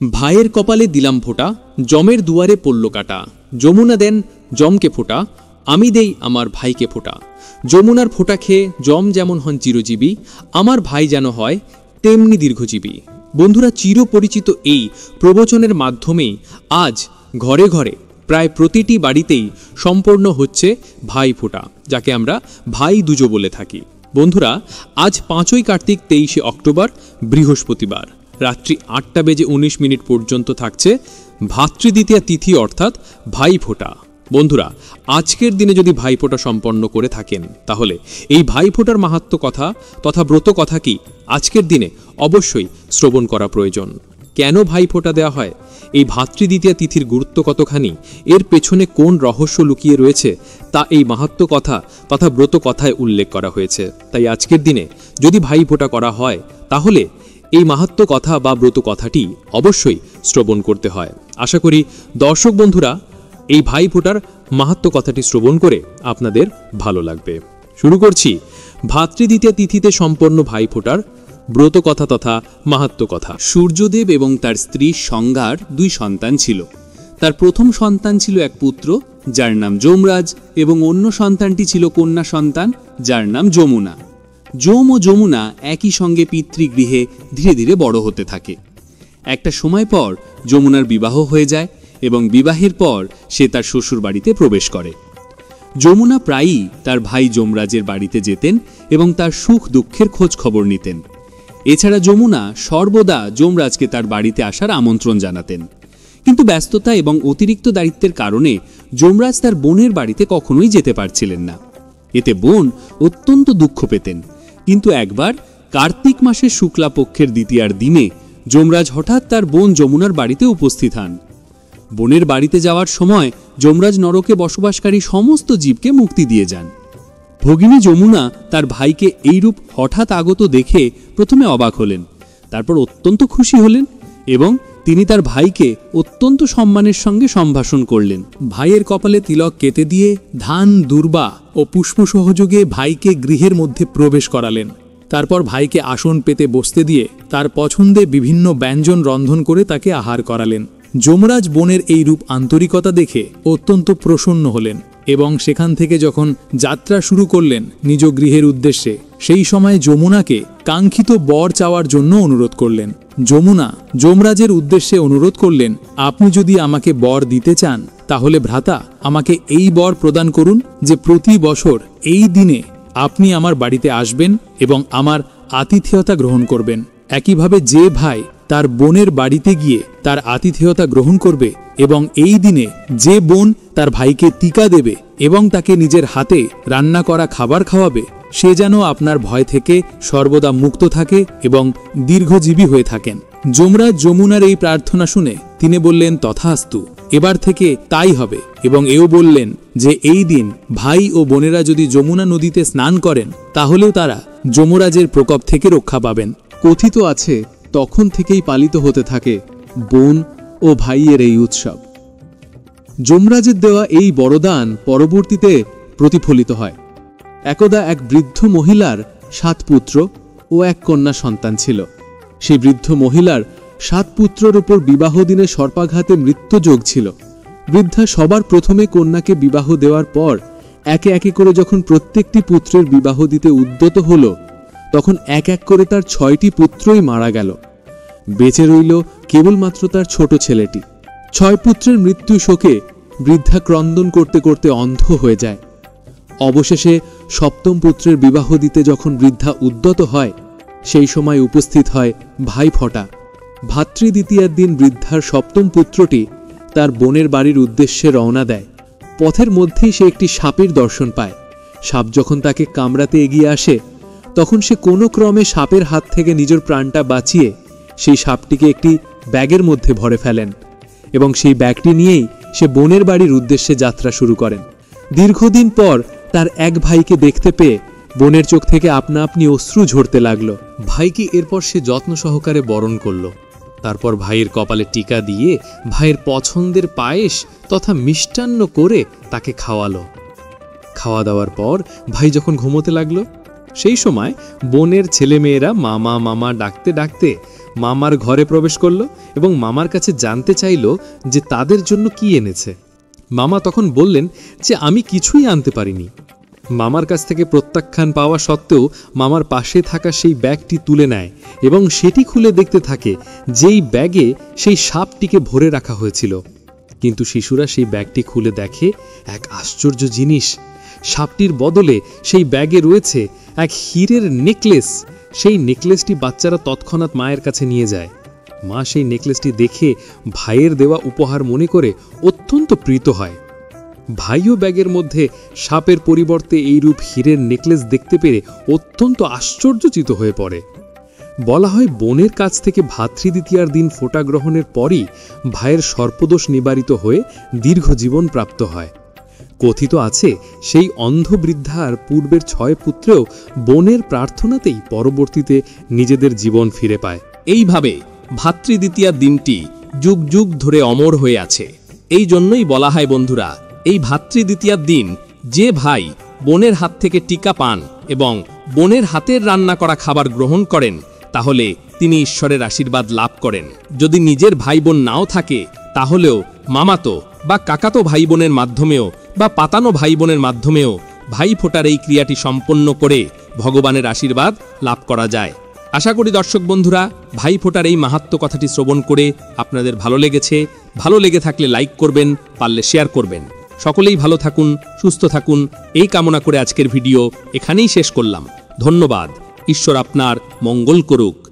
भाइয়ের कपाले दिलाम फोटा जमेर दुआरे पड़ल काटा যমুনা देन जमके फोटा आमी देई आमार भाईके फोटा যমুনার फोटा खेये जम जेमन हन चिरजीवी आमार भाई जेन हय तेमनि दीर्घजीवी। बंधुरा चिरपरिचित এই প্রবচনের মাধ্যমেই আজ ঘরে ঘরে প্রায় প্রতিটি বাড়িতেই সম্পূর্ণ হচ্ছে ভাইফোঁটা, যাকে আমরা ভাই দুজো বলে থাকি। বন্ধুরা, আজ 5ই কার্তিক 23শে অক্টোবর বৃহস্পতিবার রাত্রি 8টা বেজে 19 মিনিট পর্যন্ত থাকছে ভাতৃদ্বিতীয়া তিথি অর্থাৎ ভাইফোঁটা। বন্ধুরা, আজকের দিনে যদি ভাইফোঁটা সম্পন্ন করে থাকেন তাহলে এই ভাইফোঁটার মাহাত্ম্য কথা তথা ব্রত কথা কি আজকের দিনে অবশ্যই শ্রবণ করা প্রয়োজন। কেন ভাইফোঁটা দেওয়া হয়, এই ভাতৃদ্বিতীয়া তিথির গুরুত্ব কতখানি, এর পেছনে কোন রহস্য লুকিয়ে রয়েছে তা এই মাহাত্ম্য কথা তথা ব্রত কথায় উল্লেখ করা হয়েছে। তাই আজকের দিনে যদি ভাইফোঁটা করা হয় তাহলে এই মাহাত্ম্য কথা বা ব্রত কথাটি অবশ্যই শ্রবণ করতে হয়। আশা করি দর্শক বন্ধুরা এই ভাইফোঁটার মাহাত্ম্য কথাটি শ্রবণ করে আপনাদের ভালো লাগবে। শুরু করছি ভাতৃদ্বিতীয়া তিথিতে সম্পন্ন ভাইফোঁটার ব্রত কথা তথা মাহাত্ম্য কথা। সূর্যদেব এবং তার স্ত্রী সংজ্ঞার 2 সন্তান ছিল। তার প্রথম সন্তান ছিল এক পুত্র যার নাম যমরাজ এবং অন্য সন্তানটি ছিল কন্যা সন্তান যার নাম যমুনা। যম ও যমুনা একই সঙ্গে পিতৃগৃহে ধীরে ধীরে বড় হতে থাকে। একটা সময় পর যমুনার বিবাহ হয়ে যায় এবং বিবাহের পর সে তার শ্বশুর বাড়িতে প্রবেশ করে। যমুনা প্রায়ই তার ভাই যমরাজের বাড়িতে যেতেন এবং তার সুখ দুঃখের খোঁজ খবর নিতেন। এছাড়া যমুনা সর্বদা যমরাজকে তার বাড়িতে আসার আমন্ত্রণ জানাতেন। কিন্তু ব্যস্ততা এবং অতিরিক্ত দায়িত্বের কারণে যমরাজ তার বোনের বাড়িতে কখনোই যেতে পারছিলেন না। এতে বোন অত্যন্ত দুঃখ পেতেন। কিন্তু একবার কার্তিক মাসের শুক্লা পক্ষের দ্বিতীয়ার দিনে যমরাজ হঠাৎ তার বোন যমুনার বাড়িতে উপস্থিত হন। বোনের বাড়িতে যাওয়ার সময় যমরাজ নরকে বসবাসকারী সমস্ত জীবকে মুক্তি দিয়ে যান। ভগিনী যমুনা তার ভাইকে এইরূপ হঠাৎ আগত দেখে প্রথমে অবাক হলেন, তারপর অত্যন্ত খুশি হলেন এবং তিনি তার ভাইকে অত্যন্ত সম্মানের সঙ্গে সম্ভাষণ করলেন। ভাইয়ের কপালে তিলক কেটে দিয়ে ধান দুর্বা ও পুষ্প সহযোগে ভাইকে গৃহের মধ্যে প্রবেশ করালেন। তারপর ভাইকে আসন পেতে বসতে দিয়ে তার পছন্দে বিভিন্ন ব্যঞ্জন রন্ধন করে তাকে আহার করালেন। যমরাজ বোনের এই রূপ আন্তরিকতা দেখে অত্যন্ত প্রসন্ন হলেন এবং সেখান থেকে যখন যাত্রা শুরু করলেন নিজ গৃহের উদ্দেশ্যে, সেই সময় যমুনাকে কাঙ্ক্ষিত বর চাওয়ার জন্য অনুরোধ করলেন। যমুনা যমরাজের উদ্দেশ্যে অনুরোধ করলেন, আপনি যদি আমাকে বর দিতে চান তাহলে ভ্রাতা আমাকে এই বর প্রদান করুন যে প্রতি বছর এই দিনে আপনি আমার বাড়িতে আসবেন এবং আমার আতিথেয়তা গ্রহণ করবেন। একইভাবে যে ভাই তার বোনের বাড়িতে গিয়ে তার আতিথেয়তা গ্রহণ করবে এবং এই দিনে যে বোন তার ভাইকে টিকা দেবে এবং তাকে নিজের হাতে রান্না করা খাবার খাওয়াবে, সে যেন আপনার ভয় থেকে সর্বদা মুক্ত থাকে এবং দীর্ঘজীবী হয়ে থাকেন। যমরাজ যমুনার এই প্রার্থনা শুনে তিনি বললেন, তথাস্তু, এবার থেকে তাই হবে, এবং এও বললেন যে এই দিন ভাই ও বোনেরা যদি যমুনা নদীতে স্নান করেন তাহলেও তারা যমরাজের প্রকোপ থেকে রক্ষা পাবেন। কথিত আছে তখন থেকেই পালিত হতে থাকে বোন ও ভাইয়ের এই উৎসব। যমরাজের দেওয়া এই বরদান পরবর্তীতে প্রতিফলিত হয়। একদা এক বৃদ্ধ মহিলার 7 পুত্র ও এক কন্যা সন্তান ছিল। সেই বৃদ্ধ মহিলার 7 পুত্রের উপর বিবাহ দিনে সর্পাঘাতে মৃত্যুযোগ ছিল। বৃদ্ধা সবার প্রথমে কন্যাকে বিবাহ দেওয়ার পর একে একে করে যখন প্রত্যেকটি পুত্রের বিবাহ দিতে উদ্যত হল, তখন এক এক করে তার 6টি পুত্রই মারা গেল। বেঁচে রইল কেবলমাত্র তার ছোট ছেলেটি। 6 পুত্রের মৃত্যু শোকে বৃদ্ধা ক্রন্দন করতে করতে অন্ধ হয়ে যায়। অবশেষে 7ম পুত্রের বিবাহ দিতে যখন বৃদ্ধা উদ্যত হয়, সেই সময় উপস্থিত হয় ভাইফোঁটা। ভাতৃদ্বিতীয়ার দিন বৃদ্ধার 7ম পুত্রটি তার বোনের বাড়ির উদ্দেশ্যে রওনা দেয়। পথের মধ্যেই সে একটি সাপের দর্শন পায়। সাপ যখন তাকে কামড়াতে এগিয়ে আসে, তখন সে কোনো ক্রমে সাপের হাত থেকে নিজের প্রাণটা বাঁচিয়ে সেই সাপটিকে একটি ব্যাগের মধ্যে ভরে ফেলেন এবং সেই ব্যাগটি নিয়েই সে বোনের বাড়ির উদ্দেশ্যে যাত্রা শুরু করেন। দীর্ঘদিন পর তার এক ভাইকে দেখতে পেয়ে বোনের চোখ থেকে আপনা আপনি অশ্রু ঝরতে লাগলো। ভাইকে এরপর সে যত্ন সহকারে বরণ করল। তারপর ভাইয়ের কপালে টিকা দিয়ে ভাইয়ের পছন্দের পায়েস তথা মিষ্টান্ন করে তাকে খাওয়ালো। খাওয়া দাওয়ার পর ভাই যখন ঘুমোতে লাগলো, সেই সময় বোনের ছেলেমেয়েরা মামা মামা ডাকতে ডাকতে মামার ঘরে প্রবেশ করল এবং মামার কাছে জানতে চাইল যে তাদের জন্য কি এনেছে। মামা তখন বললেন যে আমি কিছুই আনতে পারিনি। মামার কাছ থেকে প্রত্যাখ্যান পাওয়া সত্ত্বেও মামার পাশে থাকা সেই ব্যাগটি তুলে নেয় এবং সেটি খুলে দেখতে থাকে যেই ব্যাগে সেই সাপটিকে ভরে রাখা হয়েছিল। কিন্তু শিশুরা সেই ব্যাগটি খুলে দেখে এক আশ্চর্য জিনিস। সাপটির বদলে সেই ব্যাগে রয়েছে এক হীরের নেকলেস। সেই নেকলেসটি বাচ্চারা তৎক্ষণাৎ মায়ের কাছে নিয়ে যায়। মা সেই নেকলেসটি দেখে ভাইয়ের দেওয়া উপহার মনে করে অত্যন্ত প্রীত হয়। ভাইও ব্যাগের মধ্যে সাপের পরিবর্তে এইরূপ হীরের নেকলেস দেখতে পেরে অত্যন্ত আশ্চর্যচিত হয়ে পড়ে। বলা হয় বোনের কাছ থেকে ভাতৃদ্বিতীয়ার দিন ফোঁটা গ্রহণের পরই ভাইয়ের সর্পদোষ নিবারিত হয়ে দীর্ঘ জীবন প্রাপ্ত হয়। কথিত আছে সেই অন্ধ বৃদ্ধার পূর্বের 6 পুত্রেও বোনের প্রার্থনাতেই পরবর্তীতে নিজেদের জীবন ফিরে পায়। এইভাবে ভাতৃদ্বিতীয়ার দিনটি যুগ যুগ ধরে অমর হয়ে আছে। এই জন্যই বলা হয় বন্ধুরা, এই ভাতৃদ্বিতীয়ার দিন যে ভাই বোনের হাত থেকে টিকা পান এবং বোনের হাতের রান্না করা খাবার গ্রহণ করেন, তাহলে তিনি ঈশ্বরের আশীর্বাদ লাভ করেন। যদি নিজের ভাই বোন নাও থাকে, তাহলেও মামাতো বা কাকাতো ভাই বোনের মাধ্যমেও বা পাতানো ভাই বোনের মাধ্যমেও ভাই ফোঁটার এই ক্রিয়াটি সম্পন্ন করে ভগবানের আশীর্বাদ লাভ করা যায়। আশা করি দর্শক বন্ধুরা ভাই ফোঁটার এই মাহাত্ম্য কথাটি শ্রবণ করে আপনাদের ভালো লেগেছে। ভালো লেগে থাকলে লাইক করবেন, পারলে শেয়ার করবেন। সকলেই ভালো থাকুন, সুস্থ থাকুন, এই কামনা করে আজকের ভিডিও এখানেই শেষ করলাম। ধন্যবাদ। ঈশ্বর আপনার মঙ্গল করুক।